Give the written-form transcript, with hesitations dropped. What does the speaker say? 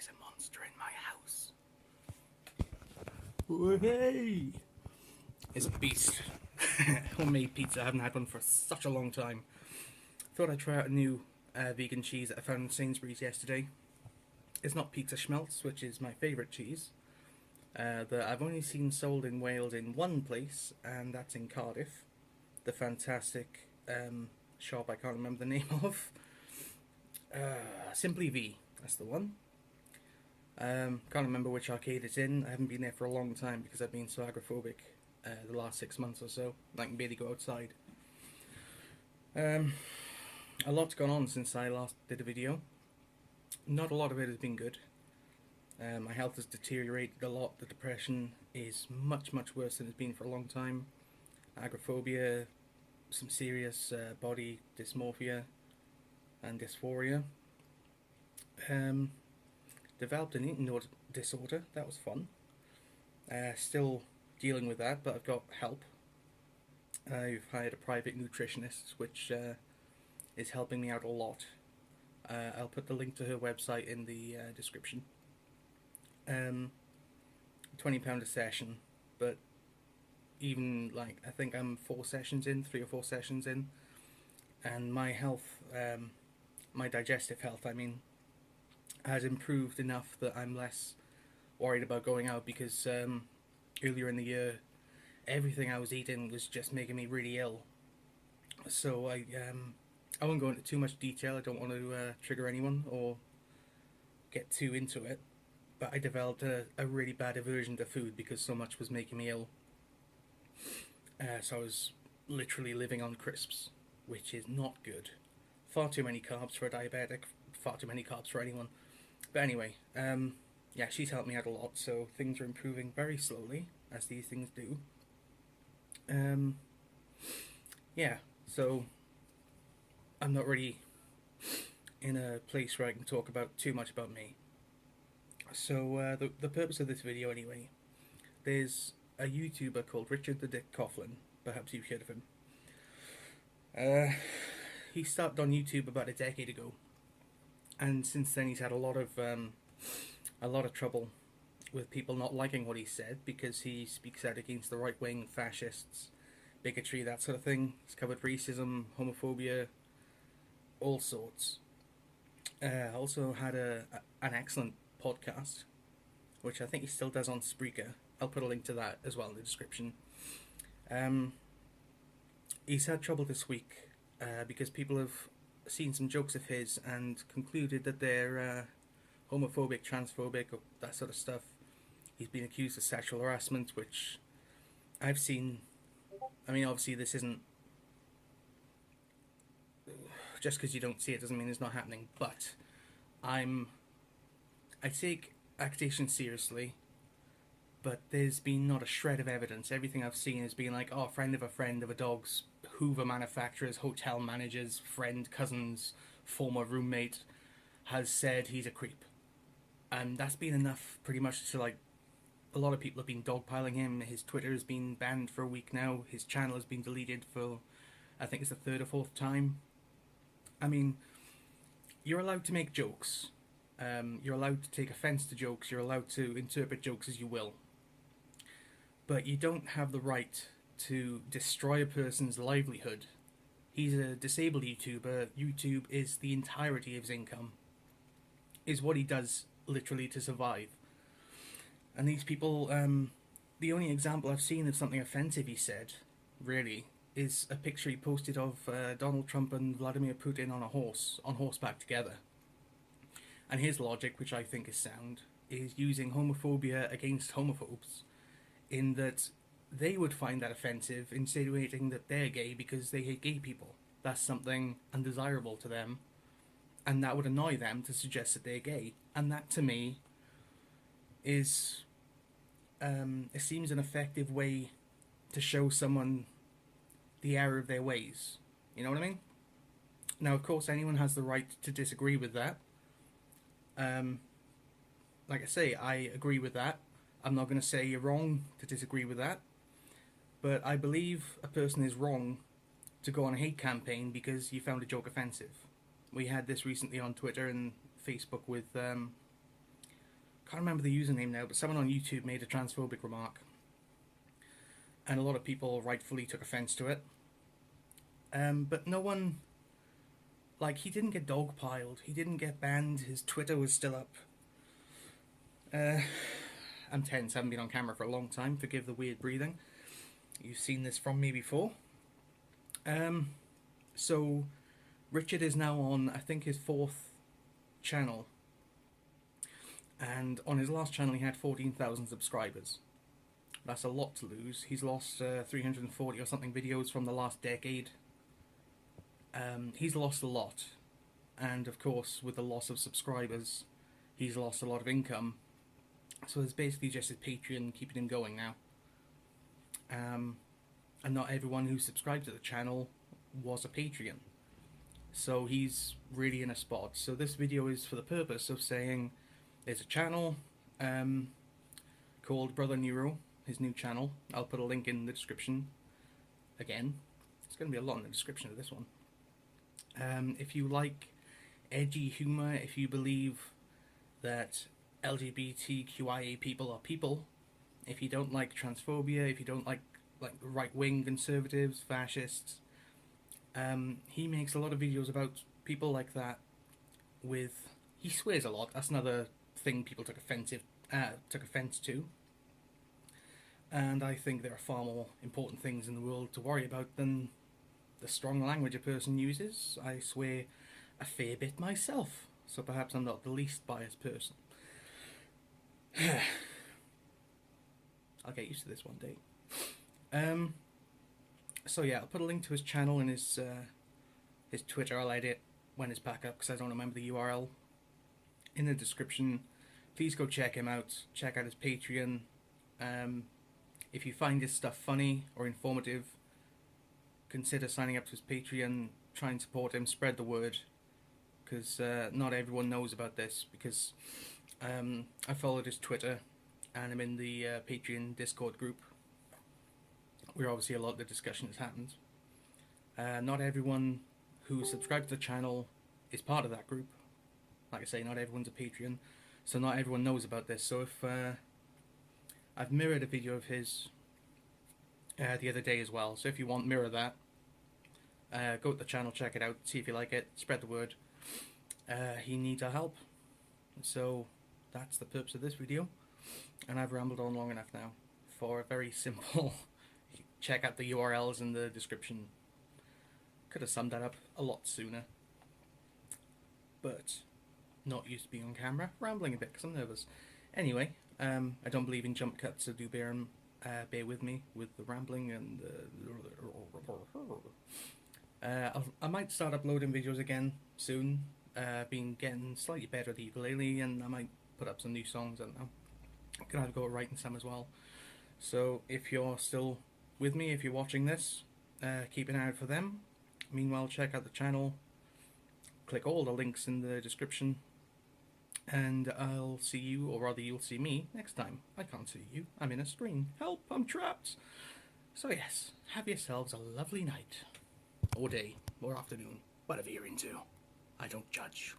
There's a monster in my house. Oh, hey! It's a beast. Homemade pizza. I haven't had one for such a long time. Thought I'd try out a new vegan cheese that I found in Sainsbury's yesterday. It's not pizza schmelz, which is my favourite cheese. That I've only seen sold in Wales in one place, and that's in Cardiff. The fantastic shop I can't remember the name of. Simply V, that's the one. Can't remember which arcade it's in. I haven't been there for a long time because I've been so agoraphobic the last 6 months or so. I can barely go outside. A lot's gone on since I last did a video. Not a lot of it has been good. My health has deteriorated a lot. The depression is much, much worse than it's been for a long time. Agoraphobia, some serious body dysmorphia and dysphoria. Developed an eating disorder. That was fun. Still dealing with that, but I've got help. I've hired a private nutritionist, which is helping me out a lot. I'll put the link to her website in the description. £20 a session, but even I think I'm 3 or 4 sessions in, and my health, my digestive health, has improved enough that I'm less worried about going out because earlier in the year, everything I was eating was just making me really ill. So I won't go into too much detail. I don't want to trigger anyone or get too into it. But I developed a really bad aversion to food because so much was making me ill. So I was literally living on crisps, which is not good. Far too many carbs for a diabetic, far too many carbs for anyone. But anyway, yeah, she's helped me out a lot, so things are improving very slowly, as these things do. Yeah, so I'm not really in a place where I can talk about too much about me. So the purpose of this video anyway, there's a YouTuber called Richard the Dick Coughlin, perhaps you've heard of him. He started on YouTube about a decade ago, and since then he's had a lot of trouble with people not liking what he said because he speaks out against the right wing, fascists, bigotry, that sort of thing. He's covered racism, homophobia, all sorts. Also had an excellent podcast, which I think he still does on Spreaker. I'll put a link to that as well in the description. He's had trouble this week because people have seen some jokes of his and concluded that they're homophobic, transphobic, or that sort of stuff. He's been accused of sexual harassment, which I've seen. Obviously this isn't... Just because you don't see it doesn't mean it's not happening, but I take accusations seriously, but there's been not a shred of evidence. Everything I've seen has been like, friend of a dog's Hoover manufacturers, hotel managers, friend, cousins, former roommate has said he's a creep. And that's been enough pretty much to a lot of people have been dogpiling him. His Twitter has been banned for a week now. His channel has been deleted for, I think it's the 3rd or 4th time. You're allowed to make jokes. You're allowed to take offence to jokes. You're allowed to interpret jokes as you will. But you don't have the right to destroy a person's livelihood. He's a disabled YouTuber. YouTube is the entirety of his income. Is what he does literally to survive. And these people, the only example I've seen of something offensive he said, really, is a picture he posted of Donald Trump and Vladimir Putin on horseback together. And his logic, which I think is sound, is using homophobia against homophobes, in that they would find that offensive, insinuating that they're gay because they hate gay people. That's something undesirable to them, and that would annoy them to suggest that they're gay. And that, to me, is... it seems an effective way to show someone the error of their ways. You know what I mean? Now, of course, anyone has the right to disagree with that. Like I say, I agree with that. I'm not going to say you're wrong to disagree with that. But I believe a person is wrong to go on a hate campaign because you found a joke offensive. We had this recently on Twitter and Facebook with can't remember the username now, but someone on YouTube made a transphobic remark, and a lot of people rightfully took offence to it. But no one, like, he didn't get dogpiled, he didn't get banned, his Twitter was still up. I'm tense, I haven't been on camera for a long time, forgive the weird breathing. You've seen this from me before. So Richard is now on, I think, his 4th channel, and on his last channel he had 14,000 subscribers. That's a lot to lose. He's lost 340 or something videos from the last decade. He's lost a lot, and of course with the loss of subscribers he's lost a lot of income, so it's basically just his Patreon keeping him going now. And not everyone who subscribed to the channel was a Patreon, so he's really in a spot. So this video is for the purpose of saying there's a channel called Brother Neuro, his new channel. I'll put a link in the description. Again, it's going to be a lot in the description of this one. If you like edgy humour, if you believe that LGBTQIA people are people, if you don't like transphobia, if you don't like right-wing conservatives, fascists, he makes a lot of videos about people like that. He swears a lot. That's another thing people took offence to. And I think there are far more important things in the world to worry about than the strong language a person uses. I swear a fair bit myself, so perhaps I'm not the least biased person. I'll get used to this one day. So yeah, I'll put a link to his channel and his Twitter. I'll edit when it's back up because I don't remember the URL, in the description. Please go check him out. Check out his Patreon. If you find his stuff funny or informative, consider signing up to his Patreon. Try and support him. Spread the word, because not everyone knows about this. Because I followed his Twitter and I'm in the Patreon Discord group, where obviously a lot of the discussion has happened. Not everyone who subscribed to the channel is part of that group. Like I say, not everyone's a Patreon, so not everyone knows about this. So if I've mirrored a video of his the other day as well, so if you want, mirror that. Go to the channel, check it out, see if you like it, spread the word. He needs our help. So that's the purpose of this video, and I've rambled on long enough now for a very simple check out the URLs in the description. Could have summed that up a lot sooner, but not used to being on camera, rambling a bit because I'm nervous. Anyway, I don't believe in jump cuts, so do bear with me with the rambling and I might start uploading videos again soon. Been getting slightly better at the ukulele, and I might put up some new songs. I don't know. I'm gonna have to go writing some as well. So if you're still with me, if you're watching this, keep an eye out for them. Meanwhile, check out the channel. Click all the links in the description, and I'll see you, or rather you'll see me, next time. I can't see you. I'm in a screen. Help, I'm trapped. So yes, have yourselves a lovely night, or day, or afternoon, whatever you're into. I don't judge.